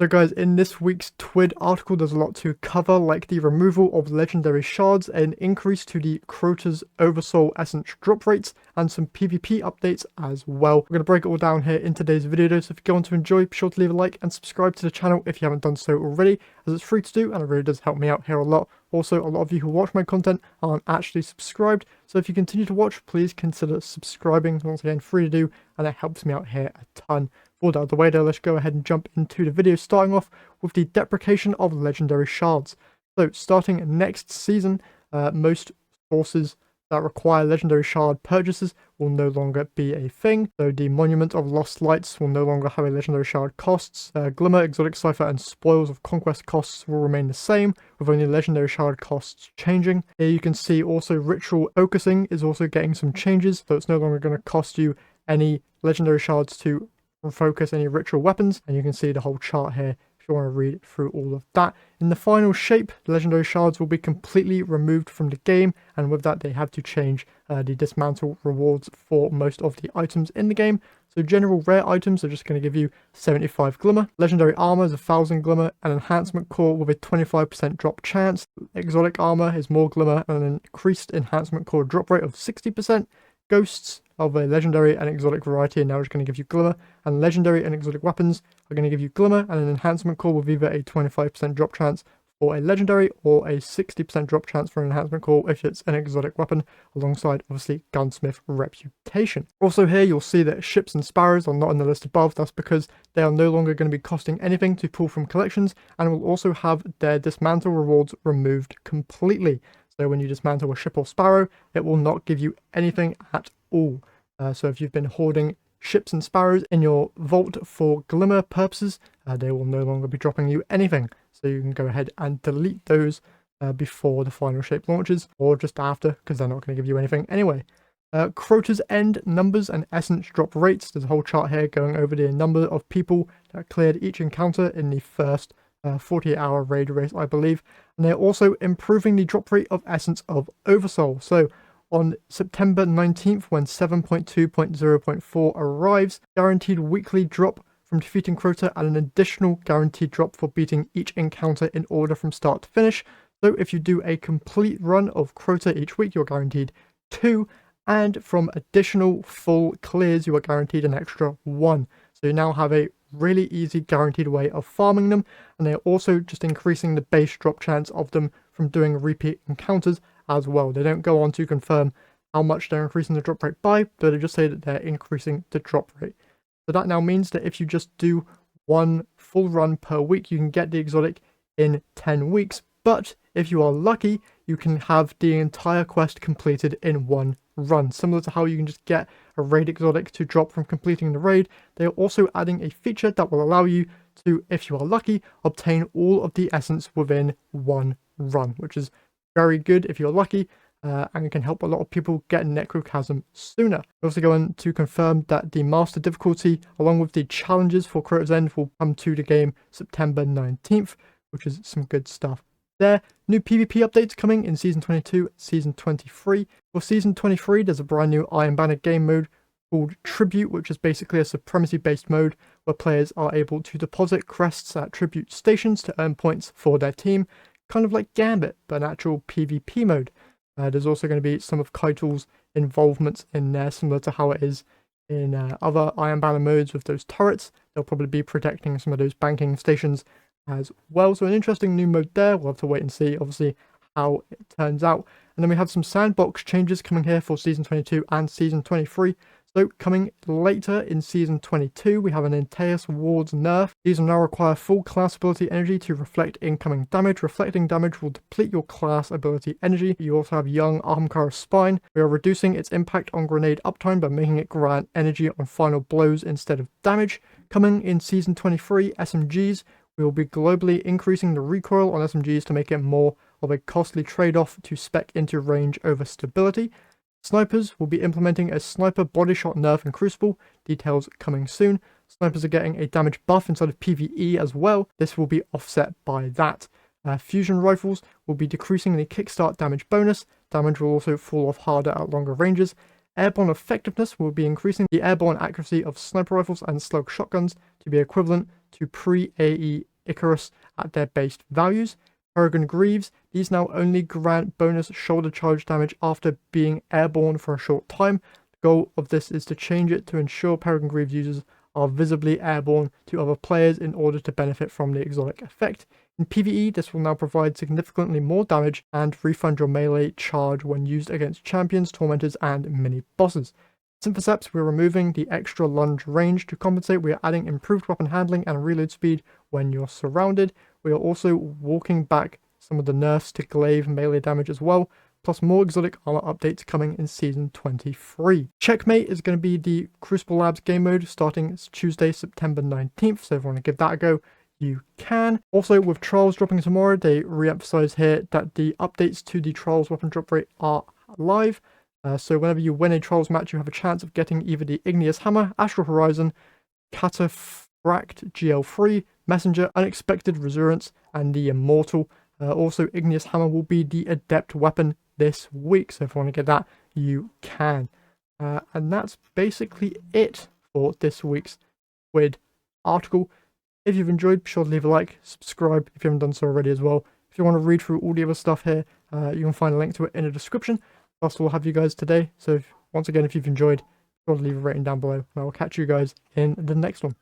So guys, in this week's TWID article, there's a lot to cover, like the removal of legendary shards, an increase to the Crota's Oversoul essence drop rates, and some PvP updates as well. We're going to break it all down here in today's video, so if you go on to enjoy, be sure to leave a like and subscribe to the channel if you haven't done so already, as it's free to do and it really does help me out here a lot. Also, a lot of you who watch my content aren't actually subscribed, so if you continue to watch, please consider subscribing. Once again, free to do, and it helps me out here a ton. All that out of the way though, let's go ahead and jump into the video, starting off with the deprecation of legendary shards. So starting next season, most sources that require legendary shard purchases will no longer be a thing. So the Monument of Lost Lights will no longer have a legendary shard costs. Glimmer, Exotic Cipher, and Spoils of Conquest costs will remain the same, with only legendary shard costs changing. Here you can see also Ritual Focusing is also getting some changes, so it's no longer going to cost you any legendary shards to focus any ritual weapons, and you can see the whole chart here if you want to read through all of that. In the final shape, the legendary shards will be completely removed from the game, and with that they have to change the dismantle rewards for most of the items in the game. So general rare items are just going to give you 75 glimmer, legendary armor is 1000 glimmer, an enhancement core with a 25% drop chance. Exotic armor is more glimmer and an increased enhancement core drop rate of 60%. Ghosts of a legendary and exotic variety are now just going to give you glimmer, and legendary and exotic weapons are going to give you glimmer and an enhancement core with either a 25% drop chance for a legendary or a 60% drop chance for an enhancement core if it's an exotic weapon, alongside obviously gunsmith reputation. Also here you'll see that ships and sparrows are not in the list above. That's because they are no longer going to be costing anything to pull from collections, and will also have their dismantle rewards removed completely. So when you dismantle a ship or sparrow, it will not give you anything at all. So if you've been hoarding ships and sparrows in your vault for glimmer purposes, they will no longer be dropping you anything. So you can go ahead and delete those before the final shape launches, or just after, because they're not going to give you anything anyway. Crota's End numbers and essence drop rates. There's a whole chart here going over the number of people that cleared each encounter in the first 48-hour raid race, I believe. And they're also improving the drop rate of essence of Oversoul. So on September 19th, when 7.2.0.4 arrives, guaranteed weekly drop from defeating Crota, and an additional guaranteed drop for beating each encounter in order from start to finish. So if you do a complete run of Crota each week, you're guaranteed 2, and from additional full clears, you are guaranteed an extra 1. So you now have a really easy guaranteed way of farming them, and they're also just increasing the base drop chance of them from doing repeat encounters as well. They don't go on to confirm how much they're increasing the drop rate by, but they just say that they're increasing the drop rate. So that now means that if you just do one full run per week, you can get the exotic in 10 weeks. But if you are lucky, you can have the entire quest completed in one run. Similar to how you can just get a raid exotic to drop from completing the raid, they are also adding a feature that will allow you to, if you are lucky, obtain all of the essence within one run, which is very good if you're lucky, and it can help a lot of people get Necrochasm sooner. We're also going to confirm that the master difficulty, along with the challenges for Crota's End, will come to the game September 19th, which is some good stuff there. New PvP updates coming in Season 22, Season 23. For Season 23, there's a brand new Iron Banner game mode called Tribute, which is basically a supremacy-based mode where players are able to deposit crests at tribute stations to earn points for their team, kind of like Gambit, but an actual PvP mode. There's also going to be some of Keital's involvement in there, similar to how it is in other Iron Banner modes with those turrets. They'll probably be protecting some of those banking stations as well. So an interesting new mode there. We'll have to wait and see, obviously, how it turns out. And then we have some sandbox changes coming here for Season 22 and Season 23. So coming later in Season 22, we have an Antaeus Ward's nerf. These will now require full class ability energy to reflect incoming damage. Reflecting damage will deplete your class ability energy. You also have Young Armkara Spine. We are reducing its impact on grenade uptime by making it grant energy on final blows instead of damage. Coming in Season 23, SMGs. We will be globally increasing the recoil on SMGs to make it more of a costly trade-off to spec into range over stability. Snipers will be implementing a sniper body shot nerf in Crucible, details coming soon. Snipers are getting a damage buff inside of PvE as well. This will be offset by that. Fusion rifles will be decreasing the kickstart damage bonus. Damage will also fall off harder at longer ranges. Airborne effectiveness will be increasing the airborne accuracy of sniper rifles and slug shotguns to be equivalent to pre-AE Icarus at their base values. Peregrine Greaves, these now only grant bonus shoulder charge damage after being airborne for a short time. The goal of this is to change it to ensure Peregrine Greaves users are visibly airborne to other players in order to benefit from the exotic effect. In PvE, this will now provide significantly more damage and refund your melee charge when used against champions, tormentors, and mini-bosses. Synthoceps, we're removing the extra lunge range to compensate. We are adding improved weapon handling and reload speed when you're surrounded. We are also walking back some of the nerfs to glaive melee damage as well, plus more exotic armor updates coming in Season 23. Checkmate is going to be the Crucible Labs game mode starting Tuesday, September 19th, so if you want to give that a go, you can. Also, with Trials dropping tomorrow, they re-emphasize here that the updates to the Trials weapon drop rate are live. So whenever you win a Trials match, you have a chance of getting either the Igneous Hammer, Astral Horizon, Cataphract GL3, Messenger, Unexpected Resurrence, and the Immortal. Also, Igneous Hammer will be the Adept weapon this week, so if you want to get that, you can. And that's basically it for this week's Squid article. If you've enjoyed, be sure to leave a like, subscribe if you haven't done so already as well. If you want to read through all the other stuff here, you can find a link to it in the description. That's all I'll have you guys today. So once again, if you've enjoyed, be sure to leave a rating down below, and I will catch you guys in the next one.